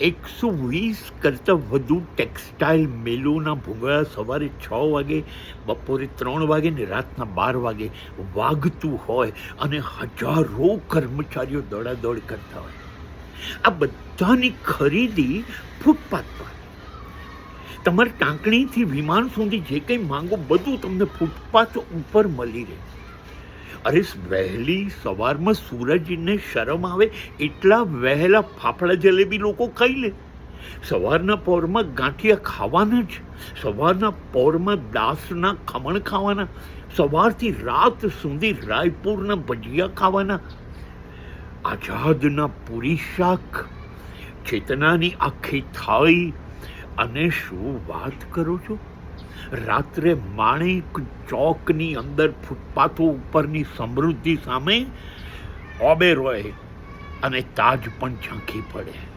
120 કરતાં વધુ ટેક્સટાઇલ મિલોના ભૂંગળા સવારે 6 વાગે, બપોરે 3 વાગે ને રાતના 12 વાગે વાગતું હોય અને હજારો કર્મચારીઓ દોડાદોડ કરતા હોય. આ બધાની ખરીદી ફૂટપાથ પર. તમારે ટાંકણીથી વિમાન સુધી જે કંઈ માંગો બધું તમને ફૂટપાથ ઉપર મળી રહે. અરે વહેલી સવારમાં સૂરજને શરમ આવે એટલા વહેલા ફાફડા જલેબી લોકો ખાઈ લે. સવારના પહોરમાં ગાંઠિયા ખાવાના જ, સવારના પહોરમાં દાસના ખમણ ખાવાના, સવારથી રાત સુધી રાયપુરના ભજીયા ખાવાના, આઝાદના પૂરી શાક, ચેતનાની આખી થાળી. અને શું વાત કરો છો? રાત્રે માણેક ચોકની અંદર ફૂટપાથો ઉપરની સમૃદ્ધિ સામે ઓબેરોય અને તાજ પણ ઝાંખી પડે.